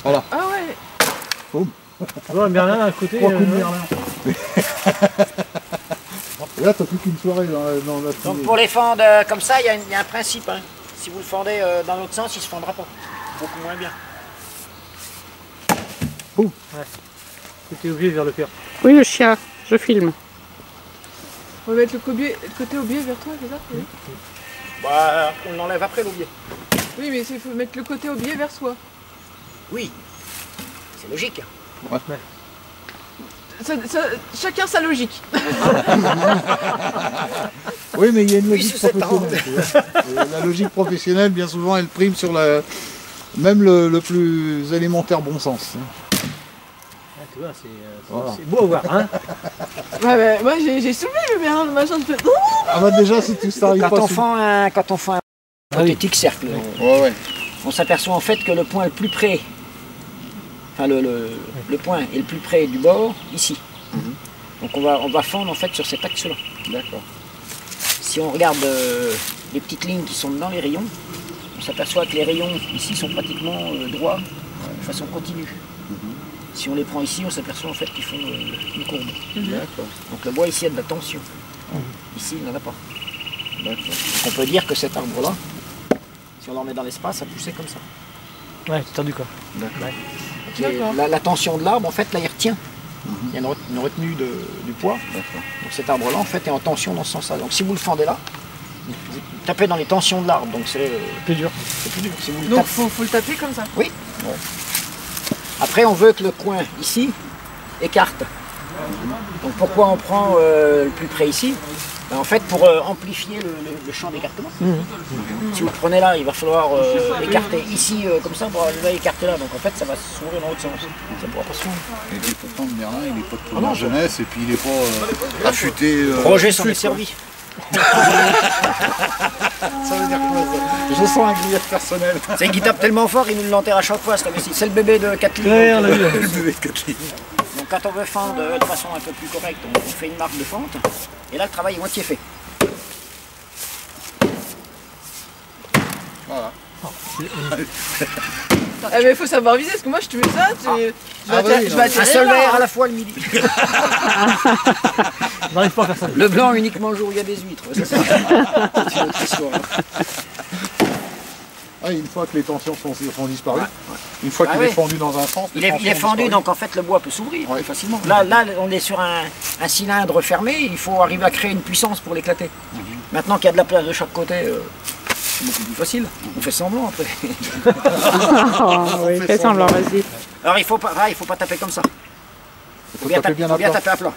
Voilà. Ah ouais. Boum. Ouais, Merlin à côté. 3 coups de Merlin. Et là, t'as plus qu'une soirée dans la Donc pour les fendre comme ça, il y a un principe. Hein. Si vous le fendez dans l'autre sens, il ne se fendra pas. Beaucoup moins bien. Boum. Ouais. Côté obligé vers le cœur. Oui, le chien, je filme. On va mettre le côté aubier vers toi, c'est ça? Oui. Bah, on l'enlève après l'aubier. Oui, mais il faut mettre le côté aubier vers soi. Oui, c'est logique. Ouais. Chacun sa logique. Oui, mais il y a une logique sous cet professionnelle. Tu vois. Et la logique professionnelle, bien souvent, elle prime sur même le plus élémentaire bon sens. Ah, tu vois, c'est Voilà. beau à voir. Hein. Ouais, moi j'ai soulevé le Merlin, le machin, je fais... Ah bah déjà, si tout ça arrive pas... Quand on fend un hypothétique cercle, Ouais. on s'aperçoit en fait que le point le plus près, enfin le point est le plus près du bord, ici. Donc on va fendre en fait sur cet axe-là. D'accord. Si on regarde les petites lignes qui sont dans les rayons, on s'aperçoit que les rayons ici sont pratiquement droits de façon continue. Si on les prend ici, on s'aperçoit en fait qu'ils font une courbe. D'accord. Donc le bois ici a de la tension. Ici, il n'en a pas. D'accord. Donc on peut dire que cet arbre-là, si on l'en met dans l'espace, ça poussait comme ça. Ouais, c'est tendu quoi. D'accord. La tension de l'arbre, en fait, là, il retient. Il y a une retenue du poids. Donc cet arbre-là, en fait, est en tension dans ce sens-là. Donc si vous le fendez là, vous tapez dans les tensions de l'arbre, donc c'est Plus dur. plus dur. Si vous le Donc tapez- faut le taper comme ça. Oui. Après, on veut que le coin ici écarte. Donc pourquoi on prend le plus près ici? Ben, en fait, pour amplifier le champ d'écartement. Si vous le prenez là, il va falloir écarter ici comme ça pour arriver à écarter là. Donc en fait, ça va s'ouvrir dans l'autre sens. Ça ne pourra pas s'ouvrir. Et puis pourtant, le Merlin, il est pas de première jeunesse et puis il est pas affûté. Roger s'en est servi. Ça veut dire quoi ça? Je sens un grief personnel. C'est qu'il tape tellement fort, il nous l'enterre à chaque fois. C'est le bébé de Kathleen. Ouais, on l'a vu. Le bébé de Kathleen. Donc quand on veut fendre de façon un peu plus correcte, on fait une marque de fente. Et là, le travail est moitié fait. Voilà. Ah mais faut savoir viser, parce que moi je te fais ça, je vais Un atterrir seul là. verre à la fois le midi. On n'arrive pas à faire ça. Le blanc uniquement le jour où il y a des huîtres. Ça, c'est une autre histoire. Ah, une fois que les tensions sont disparues, une fois qu'il est fendu dans un sens, Il les est tensions ont fendu, disparu. donc en fait le bois peut s'ouvrir plus facilement. Là, on est sur un cylindre fermé, il faut arriver à créer une puissance pour l'éclater. Maintenant qu'il y a de la place de chaque côté, c'est beaucoup plus facile. On fait semblant après. Oui, fais semblant, vas-y. Alors il faut pas taper comme ça. Il faut taper bien à bien plat. taper à plat.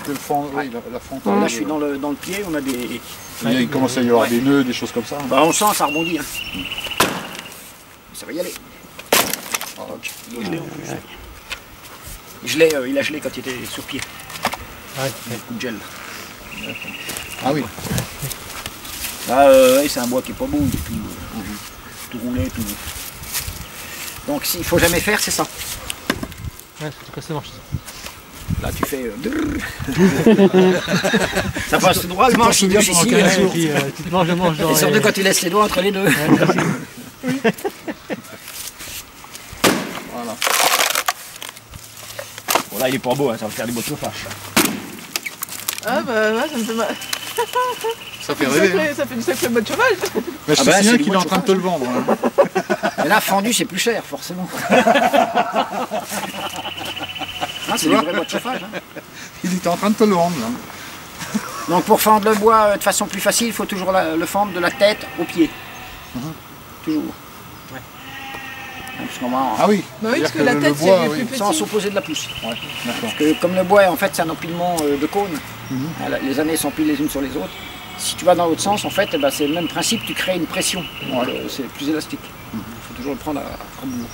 Que le oui, la fente. Là je suis dans le pied, on a des... Il commence à y avoir des nœuds, des choses comme ça. Bah, on sent, ça rebondit. Hein. Ça va y aller. Il est gelé en plus. Il a gelé quand il était sur pied. Ouais. Coup de gel. Ah oui. Là, c'est un bois qui est pas beau, il est tout roulé, tout. Donc s'il faut jamais faire, c'est ça. Ouais, c'est tout cassé manche. Là tu fais. Ça passe tout droit, le manche il bouge ici. Et puis tu te manges le manche dans Et surtout quand tu laisses les doigts entre les deux. Voilà. Bon là il est pas beau, hein, ça va faire du beau de chauffage. Ah bah ouais, ça me fait mal. Ça fait rêver. Hein. Ça fait du sacré mode chômage. Mais je Ah te bah, signale c'est du qu'il est bois en de train de te le vendre. Hein. Mais là fendu c'est plus cher forcément. Ah, c'est du vrai bois de chauffage. Hein. Il était en train de te le vendre. Là. Donc pour fendre le bois de façon plus facile, il faut toujours le fendre de la tête aux pieds. Toujours. Parce qu'on va Ah oui. Bah oui, parce que C'est-à-dire la le tête bois, c'est oui. plus petit. sans s'opposer de la pousse. Ouais, d'accord. Parce que comme le bois, en fait, c'est un empilement de cônes. Les années s'empilent les unes sur les autres. Si tu vas dans l'autre sens, en fait, eh ben, c'est le même principe, tu crées une pression. Donc c'est plus élastique. Il faut toujours le prendre à bout.